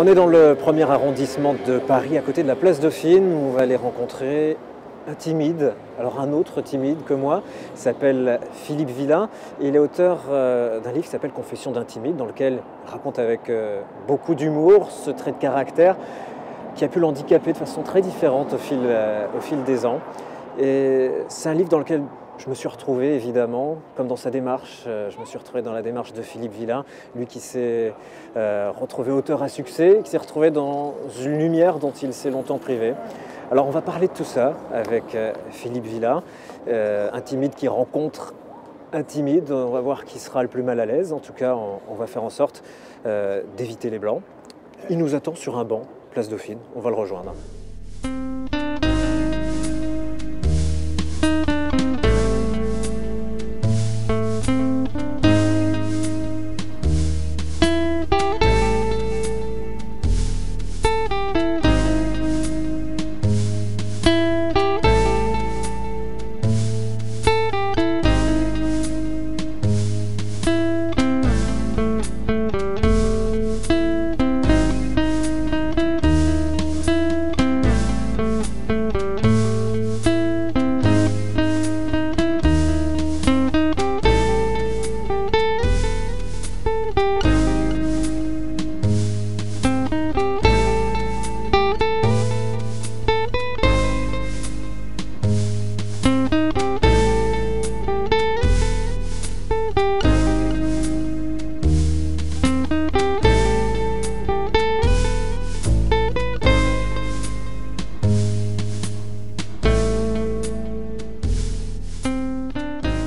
On est dans le premier arrondissement de Paris, à côté de la place Dauphine, où on va aller rencontrer un timide, alors un autre timide que moi, il s'appelle Philippe Villain. Et il est auteur d'un livre qui s'appelle Confessions d'un timide, dans lequel il raconte avec beaucoup d'humour ce trait de caractère qui a pu l'handicaper de façon très différente au fil des ans. Et c'est un livre dans lequel je me suis retrouvé, évidemment, comme dans sa démarche. Je me suis retrouvé dans la démarche de Philippe Villain, lui qui s'est retrouvé auteur à succès, qui s'est retrouvé dans une lumière dont il s'est longtemps privé. Alors on va parler de tout ça avec Philippe Villain, un timide qui rencontre un timide. On va voir qui sera le plus mal à l'aise. En tout cas, on va faire en sorte d'éviter les blancs. Il nous attend sur un banc, place Dauphine. On va le rejoindre.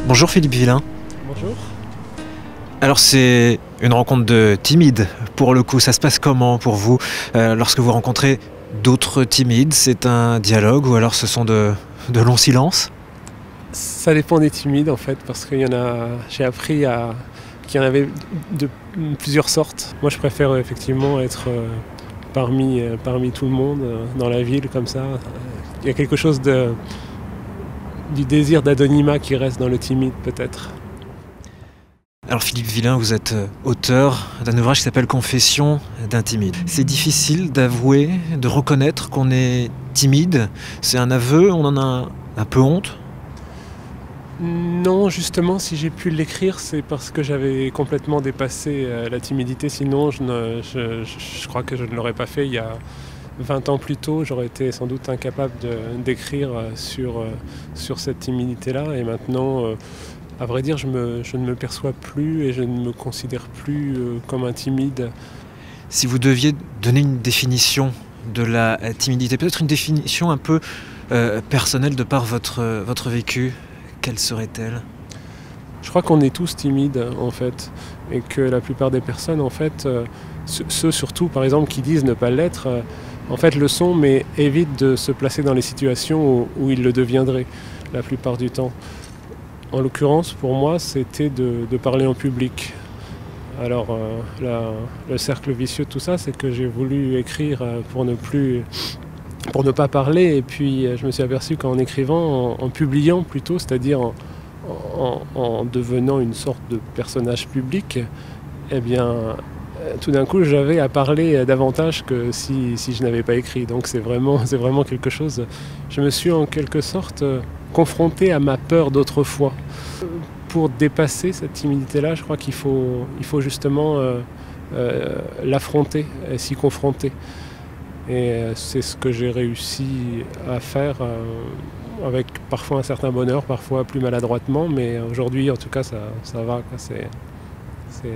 Bonjour Philippe Villain. Bonjour. Alors c'est une rencontre de timides, pour le coup. Ça se passe comment pour vous lorsque vous rencontrez d'autres timides? C'est un dialogue ou alors ce sont de longs silences? Ça dépend des timides en fait, parce qu'il y en a. J'ai appris qu'il y en avait de plusieurs sortes. Moi je préfère effectivement être parmi tout le monde dans la ville comme ça. Il y a quelque chose du désir d'anonymat qui reste dans le timide peut-être. Alors Philippe Villain, vous êtes auteur d'un ouvrage qui s'appelle Confessions d'un timide. C'est difficile d'avouer, de reconnaître qu'on est timide. C'est un aveu, on en a un peu honte? Non, justement, si j'ai pu l'écrire, c'est parce que j'avais complètement dépassé la timidité. Sinon, je crois que je ne l'aurais pas fait il y a 20 ans plus tôt. J'aurais été sans doute incapable d'écrire sur cette timidité-là. Et maintenant, à vrai dire, je ne me perçois plus et je ne me considère plus comme un timide. Si vous deviez donner une définition de la timidité, peut-être une définition un peu personnelle de par votre vécu, quelle serait-elle? Je crois qu'on est tous timides en fait, et que la plupart des personnes en fait, ceux surtout par exemple qui disent ne pas l'être, en fait le sont, mais évitent de se placer dans les situations où ils le deviendraient la plupart du temps. En l'occurrence pour moi c'était de parler en public. Alors le cercle vicieux de tout ça, c'est que j'ai voulu écrire pour ne pas parler, et puis je me suis aperçu qu'en écrivant, en publiant plutôt, c'est-à-dire en devenant une sorte de personnage public, eh bien tout d'un coup j'avais à parler davantage que si je n'avais pas écrit. Donc c'est vraiment quelque chose. Je me suis en quelque sorte confronté à ma peur d'autrefois. Pour dépasser cette timidité-là, je crois qu'il faut justement l'affronter, s'y confronter. Et c'est ce que j'ai réussi à faire avec parfois un certain bonheur, parfois plus maladroitement, mais aujourd'hui en tout cas ça va.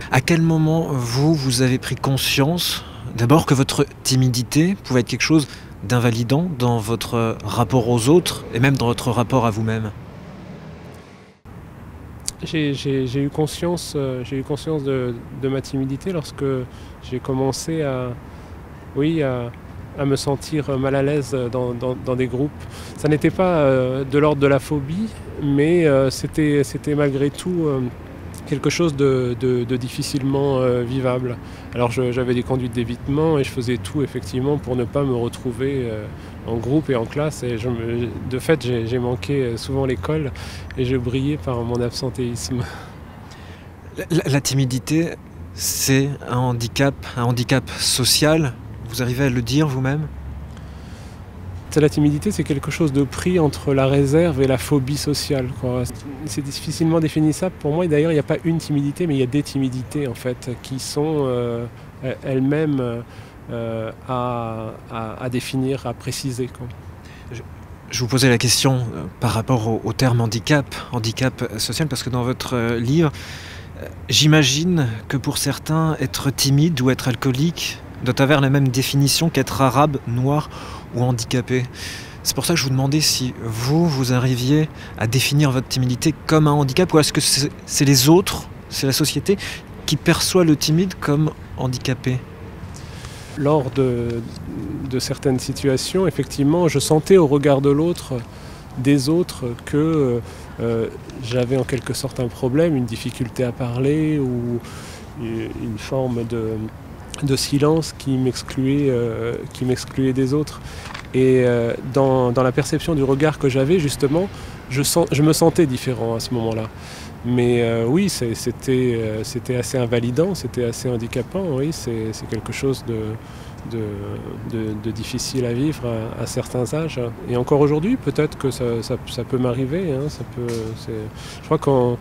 À quel moment vous avez pris conscience d'abord que votre timidité pouvait être quelque chose d'invalidant dans votre rapport aux autres et même dans votre rapport à vous-même? J'ai eu conscience de ma timidité lorsque j'ai commencé à me sentir mal à l'aise dans des groupes. Ça n'était pas de l'ordre de la phobie, mais c'était malgré tout quelque chose de difficilement vivable. Alors j'avais des conduites d'évitement et je faisais tout effectivement pour ne pas me retrouver en groupe et en classe. Et de fait, j'ai manqué souvent l'école et j'ai brillé par mon absentéisme. La timidité, c'est un handicap social Vous arrivez à le dire vous-même? La timidité, c'est quelque chose de pris entre la réserve et la phobie sociale, quoi. C'est difficilement définissable pour moi. Et d'ailleurs, il n'y a pas une timidité, mais il y a des timidités en fait, qui sont elles-mêmes à définir, à préciser, quoi. Je vous posais la question par rapport au terme handicap social, parce que dans votre livre, j'imagine que pour certains, être timide ou être alcoolique doit avoir la même définition qu'être arabe, noir ou handicapé. C'est pour ça que je vous demandais si vous arriviez à définir votre timidité comme un handicap, ou est-ce que c'est les autres, c'est la société qui perçoit le timide comme handicapé? Lors de certaines situations, effectivement, je sentais au regard de l'autre, des autres, que j'avais en quelque sorte un problème, une difficulté à parler ou une forme de silence qui m'excluait des autres. Et dans la perception du regard que j'avais, justement, je me sentais différent à ce moment-là. Mais oui, c'était assez invalidant, c'était assez handicapant, oui, c'est quelque chose de difficile à vivre à certains âges. Et encore aujourd'hui, peut-être que ça peut m'arriver, hein, je crois qu'on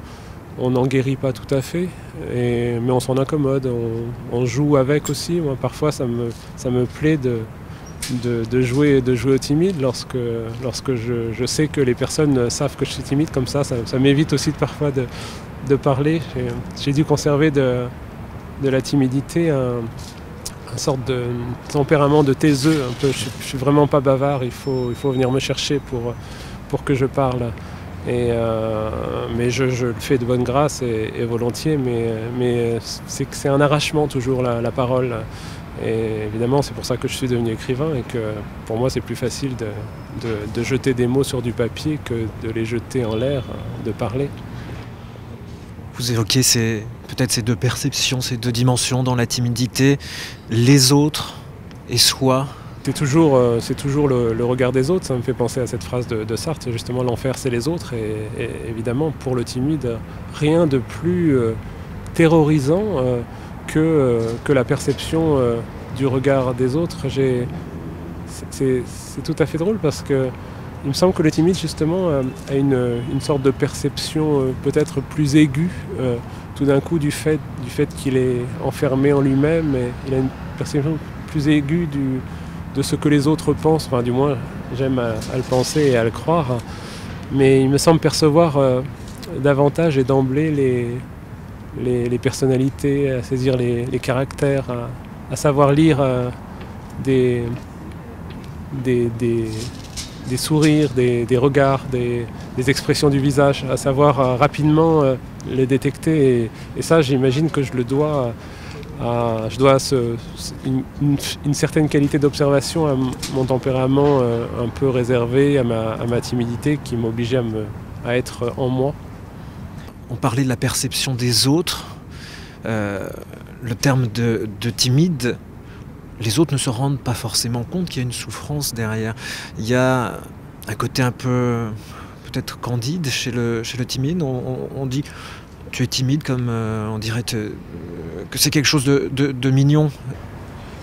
n'en guérit pas tout à fait, mais on s'en accommode, on joue avec aussi. Moi, parfois, ça me plaît de jouer au timide lorsque je sais que les personnes savent que je suis timide. Comme ça m'évite aussi parfois de parler. J'ai dû conserver de la timidité une sorte de tempérament de taiseux un peu. Je suis vraiment pas bavard, il faut venir me chercher pour que je parle. Mais je le fais de bonne grâce et volontiers, mais c'est un arrachement toujours la parole. Et évidemment, c'est pour ça que je suis devenu écrivain et que pour moi c'est plus facile de jeter des mots sur du papier que de les jeter en l'air, de parler. Vous évoquez peut-être ces deux perceptions, ces deux dimensions dans la timidité, les autres et soi. C'est toujours le regard des autres, ça me fait penser à cette phrase de Sartre, justement l'enfer c'est les autres, et évidemment pour le timide, rien de plus terrorisant que la perception du regard des autres. C'est tout à fait drôle parce que il me semble que le timide justement a une sorte de perception peut-être plus aiguë tout d'un coup du fait qu'il est enfermé en lui-même, et il a une perception plus aiguë de ce que les autres pensent, enfin du moins j'aime à le penser et à le croire, mais il me semble percevoir davantage et d'emblée les personnalités, à saisir les caractères, à savoir lire des sourires, des regards, des expressions du visage, à savoir rapidement les détecter, et ça j'imagine que je le dois une certaine qualité d'observation à mon tempérament un peu réservé, à ma timidité qui m'obligeait à être en moi. On parlait de la perception des autres. Le terme de timide, les autres ne se rendent pas forcément compte qu'il y a une souffrance derrière. Il y a un côté un peu peut-être candide chez le timide. On dit tu es timide, comme on dirait que c'est quelque chose de mignon.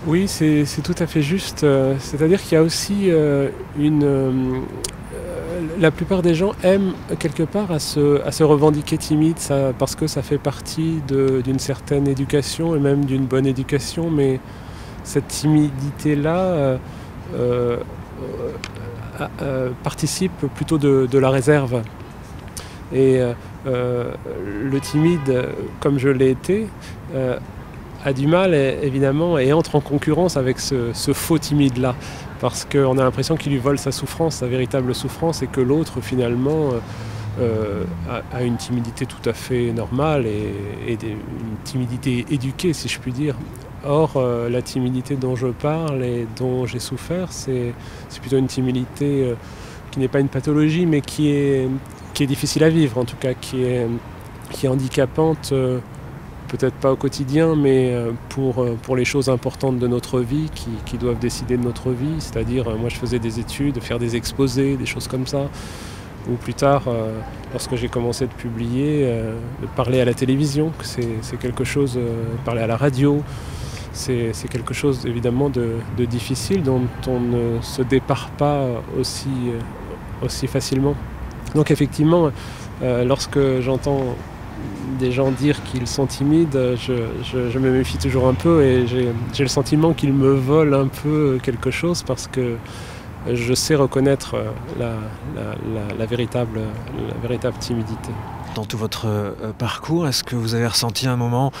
Oui, c'est tout à fait juste. C'est-à-dire qu'il y a aussi la plupart des gens aiment quelque part à se revendiquer timide, parce que ça fait partie d'une certaine éducation et même d'une bonne éducation, mais cette timidité-là participe plutôt de la réserve. Et le timide, comme je l'ai été, a du mal évidemment et entre en concurrence avec ce faux timide-là, parce qu'on a l'impression qu'il lui vole sa souffrance, sa véritable souffrance, et que l'autre finalement a une timidité tout à fait normale et une timidité éduquée, si je puis dire. Or, la timidité dont je parle et dont j'ai souffert, c'est plutôt une timidité qui n'est pas une pathologie, mais qui est difficile à vivre, en tout cas, qui est handicapante, peut-être pas au quotidien, mais pour les choses importantes de notre vie, qui doivent décider de notre vie. C'est-à-dire, moi je faisais des études, faire des exposés, des choses comme ça. Ou plus tard, lorsque j'ai commencé de publier, de parler à la télévision, que c'est quelque chose, parler à la radio. c'est quelque chose évidemment de difficile dont on ne se départ pas aussi facilement. Donc effectivement, lorsque j'entends des gens dire qu'ils sont timides, je me méfie toujours un peu et j'ai le sentiment qu'ils me volent un peu quelque chose parce que je sais reconnaître la véritable timidité. Dans tout votre parcours, est-ce que vous avez ressenti un moment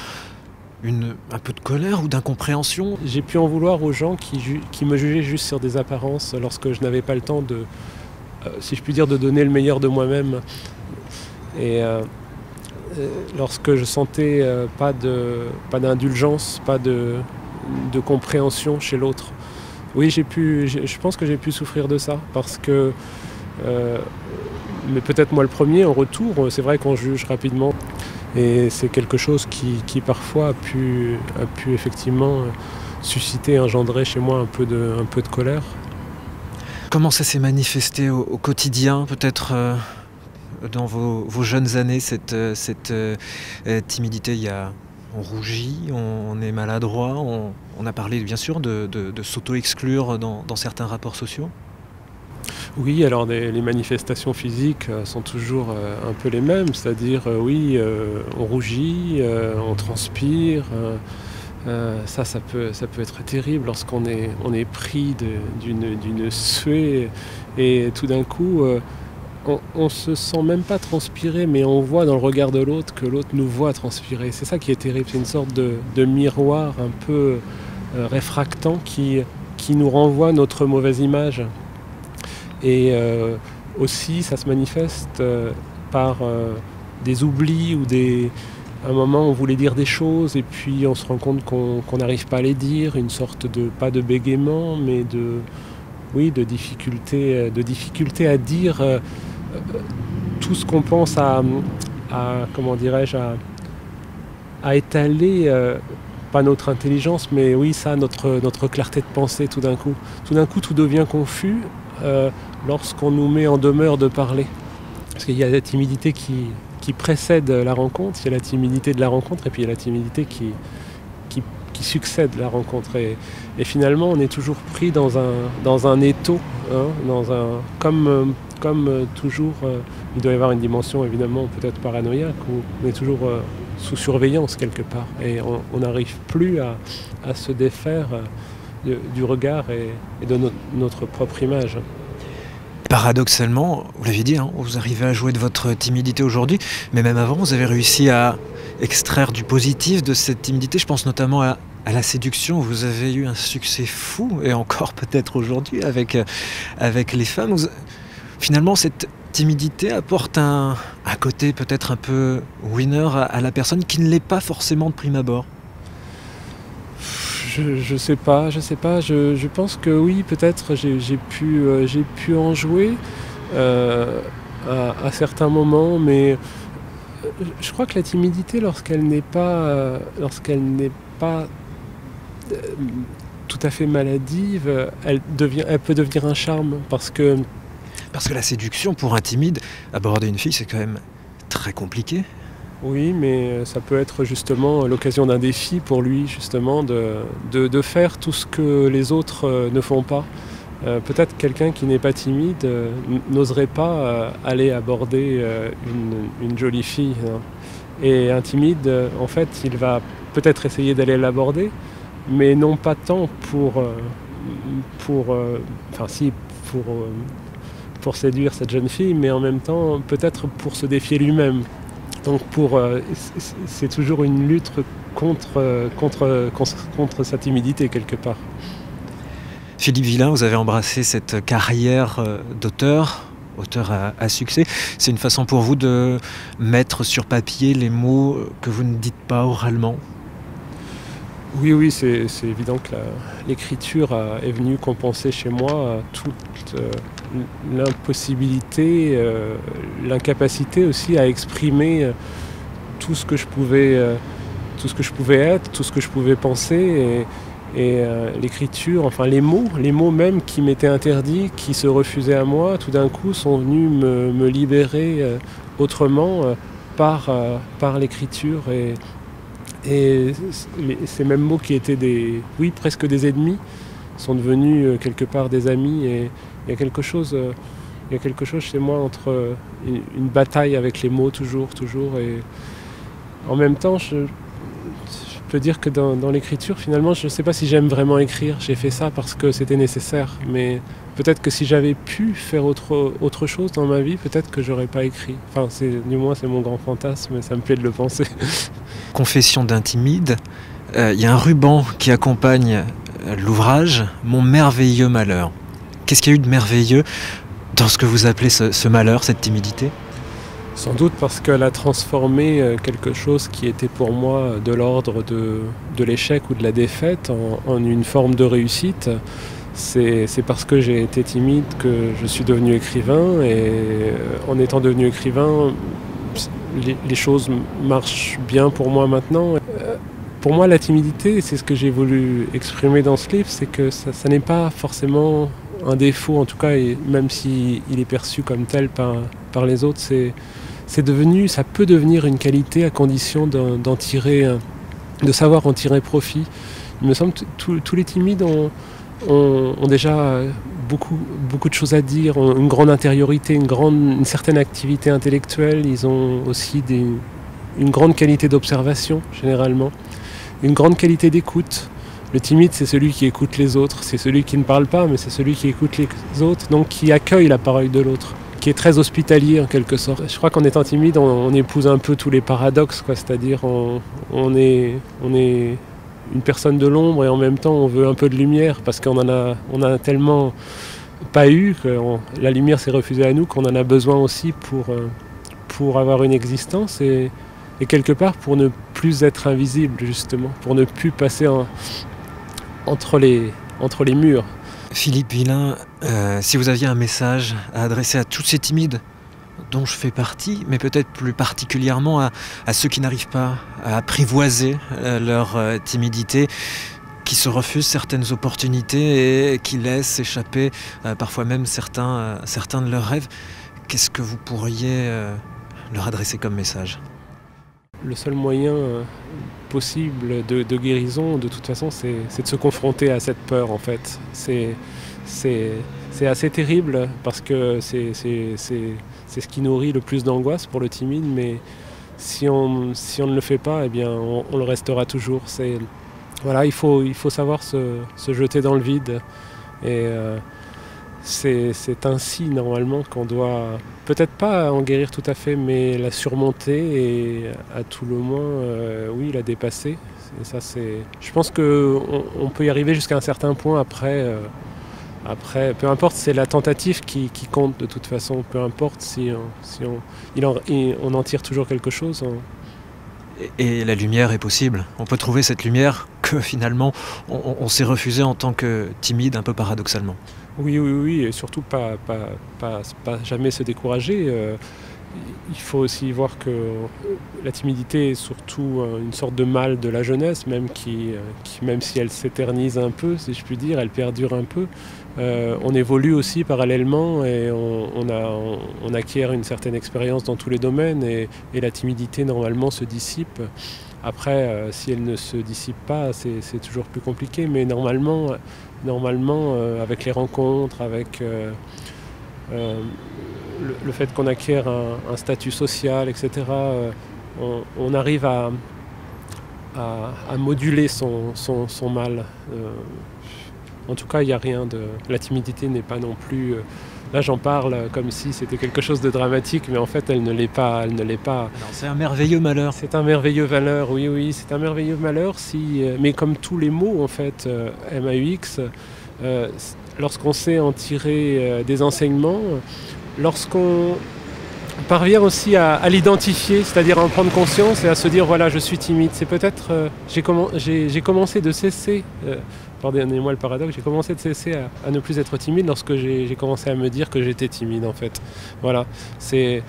un peu de colère ou d'incompréhension? J'ai pu en vouloir aux gens qui me jugeaient juste sur des apparences lorsque je n'avais pas le temps de, si je puis dire, de donner le meilleur de moi-même. Et lorsque je sentais pas d'indulgence, pas de compréhension chez l'autre. Oui, je pense que j'ai pu souffrir de ça parce que, mais peut-être moi le premier, en retour, c'est vrai qu'on juge rapidement et c'est quelque chose qui parfois a pu effectivement susciter, engendrer chez moi un peu de colère. Comment ça s'est manifesté au quotidien, peut-être dans vos jeunes années, cette timidité? On rougit, on est maladroit, on a parlé bien sûr de s'auto-exclure dans certains rapports sociaux. Oui, alors les manifestations physiques sont toujours un peu les mêmes, c'est-à-dire oui, on rougit, on transpire, ça peut être terrible lorsqu'on est pris d'une suée et tout d'un coup on se sent même pas transpirer, mais on voit dans le regard de l'autre que l'autre nous voit transpirer. C'est ça qui est terrible, c'est une sorte de miroir un peu réfractant qui nous renvoie notre mauvaise image. Et aussi, ça se manifeste par des oublis ou à un moment on voulait dire des choses et puis on se rend compte qu'on n'arrive pas à les dire, une sorte pas de bégaiement, mais de difficulté à dire tout ce qu'on pense à comment dirais-je, à étaler, pas notre intelligence, mais oui, ça, notre clarté de pensée tout d'un coup. Tout d'un coup, tout devient confus lorsqu'on nous met en demeure de parler. Parce qu'il y a la timidité qui précède la rencontre, il y a la timidité de la rencontre, et puis il y a la timidité qui succède la rencontre. Et finalement, on est toujours pris dans un étau, hein, comme toujours, il doit y avoir une dimension évidemment peut-être paranoïaque, où on est toujours sous surveillance quelque part. Et on n'arrive plus à se défaire du regard et de notre propre image. Paradoxalement, vous l'aviez dit, hein, vous arrivez à jouer de votre timidité aujourd'hui, mais même avant, vous avez réussi à extraire du positif de cette timidité. Je pense notamment à la séduction. Vous avez eu un succès fou, et encore peut-être aujourd'hui avec les femmes. Finalement, cette timidité apporte un côté peut-être un peu winner à la personne qui ne l'est pas forcément de prime abord. Je sais pas. Je pense que oui, peut-être j'ai pu en jouer à certains moments, mais je crois que la timidité, lorsqu'elle n'est pas tout à fait maladive, elle peut devenir un charme parce que la séduction pour un timide, aborder une fille, c'est quand même très compliqué. Oui, mais ça peut être justement l'occasion d'un défi pour lui, justement, de faire tout ce que les autres ne font pas. Peut-être quelqu'un qui n'est pas timide n'oserait pas aller aborder une jolie fille. Hein. Et un timide, en fait, il va peut-être essayer d'aller l'aborder, mais non pas tant pour séduire cette jeune fille, mais en même temps peut-être pour se défier lui-même. Donc c'est toujours une lutte contre sa timidité quelque part. Philippe Villain, vous avez embrassé cette carrière d'auteur à succès. C'est une façon pour vous de mettre sur papier les mots que vous ne dites pas oralement? Oui, c'est évident que l'écriture est venue compenser chez moi toute l'impossibilité, l'incapacité aussi à exprimer tout ce que je pouvais être, tout ce que je pouvais penser. Et l'écriture, enfin les mots même qui m'étaient interdits, qui se refusaient à moi, tout d'un coup sont venus me libérer autrement par l'écriture. Et ces mêmes mots qui étaient presque des ennemis, sont devenus quelque part des amis. Et il y a quelque chose chez moi entre une bataille avec les mots toujours. Et en même temps, je peux dire que dans l'écriture, finalement, je ne sais pas si j'aime vraiment écrire. J'ai fait ça parce que c'était nécessaire. Mais peut-être que si j'avais pu faire autre chose dans ma vie, peut-être que j'aurais pas écrit. Enfin, du moins, c'est mon grand fantasme, mais ça me plaît de le penser. Confession d'un timide. Il y a un ruban qui accompagne l'ouvrage « Mon merveilleux malheur ». Qu'est-ce qu'il y a eu de merveilleux dans ce que vous appelez ce malheur, cette timidité ? Sans doute parce qu'elle a transformé quelque chose qui était pour moi de l'ordre de l'échec ou de la défaite en une forme de réussite. C'est parce que j'ai été timide que je suis devenu écrivain, et en étant devenu écrivain, les choses marchent bien pour moi maintenant. Pour moi, la timidité, c'est ce que j'ai voulu exprimer dans ce livre, c'est que ça n'est pas forcément un défaut, en tout cas, et même s'il est perçu comme tel par les autres, ça peut devenir une qualité à condition de savoir en tirer profit. Il me semble que tous les timides ont déjà beaucoup de choses à dire, ont une grande intériorité, une certaine activité intellectuelle. Ils ont aussi une grande qualité d'observation, généralement, une grande qualité d'écoute. Le timide, c'est celui qui écoute les autres, c'est celui qui ne parle pas, mais c'est celui qui écoute les autres, donc qui accueille la parole de l'autre, qui est très hospitalier en quelque sorte. Je crois qu'en étant timide, on épouse un peu tous les paradoxes, c'est-à-dire on est une personne de l'ombre et en même temps on veut un peu de lumière, parce qu'on en a tellement pas eu que la lumière s'est refusée à nous, qu'on en a besoin aussi pour avoir une existence et quelque part pour ne plus être invisible, justement, pour ne plus passer entre les murs. Philippe Villain, si vous aviez un message à adresser à tous ces timides dont je fais partie, mais peut-être plus particulièrement à ceux qui n'arrivent pas à apprivoiser leur timidité, qui se refusent certaines opportunités et qui laissent échapper parfois même certains de leurs rêves, qu'est-ce que vous pourriez leur adresser comme message ? Le seul moyen possible de guérison, de toute façon, c'est de se confronter à cette peur, en fait. C'est assez terrible parce que c'est ce qui nourrit le plus d'angoisse pour le timide, mais si on ne le fait pas, eh bien, on le restera toujours. Voilà, il faut savoir se jeter dans le vide. Et c'est ainsi, normalement, qu'on doit, peut-être pas en guérir tout à fait, mais la surmonter et à tout le moins, oui, la dépasser. Et ça, je pense qu'on peut y arriver jusqu'à un certain point après. Après, peu importe, c'est la tentative qui compte de toute façon. Peu importe si on en tire toujours quelque chose. Et la lumière est possible. On peut trouver cette lumière que finalement on s'est refusé en tant que timide, un peu paradoxalement. Oui, et surtout pas jamais se décourager. Il faut aussi voir que la timidité est surtout une sorte de mal de la jeunesse, même si elle s'éternise un peu, si je puis dire, elle perdure un peu. On évolue aussi parallèlement et on acquiert une certaine expérience dans tous les domaines et la timidité normalement se dissipe. Après, si elle ne se dissipe pas, c'est toujours plus compliqué, mais normalement avec les rencontres, avec le fait qu'on acquiert un statut social, etc., on arrive à moduler son mal. En tout cas, il n'y a rien de... La timidité n'est pas non plus... Là, j'en parle comme si c'était quelque chose de dramatique, mais en fait, elle ne l'est pas. Non, c'est un merveilleux malheur. C'est un merveilleux malheur, oui, c'est un merveilleux malheur. Mais comme tous les mots, en fait, MAUX, lorsqu'on sait en tirer des enseignements, lorsqu'on parvient aussi à l'identifier, c'est-à-dire à en prendre conscience et à se dire, voilà, je suis timide. C'est peut-être... j'ai commencé de cesser... Pardonnez-moi le paradoxe, j'ai commencé de cesser à ne plus être timide lorsque j'ai commencé à me dire que j'étais timide, en fait. Voilà, c'est...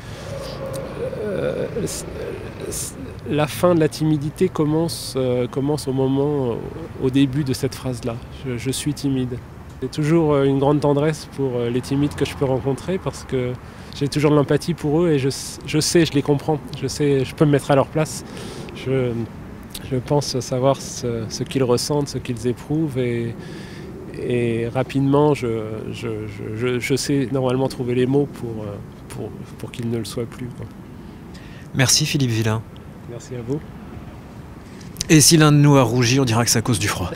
la fin de la timidité commence au début de cette phrase-là. Je suis timide. J'ai toujours une grande tendresse pour les timides que je peux rencontrer parce que j'ai toujours de l'empathie pour eux et je sais, je les comprends. Je peux me mettre à leur place. Je Je pense savoir ce qu'ils ressentent, ce qu'ils éprouvent et rapidement je sais normalement trouver les mots pour qu'ils ne le soient plus, quoi. Merci Philippe Villain. Merci à vous. Et si l'un de nous a rougi, on dira que c'est à cause du froid.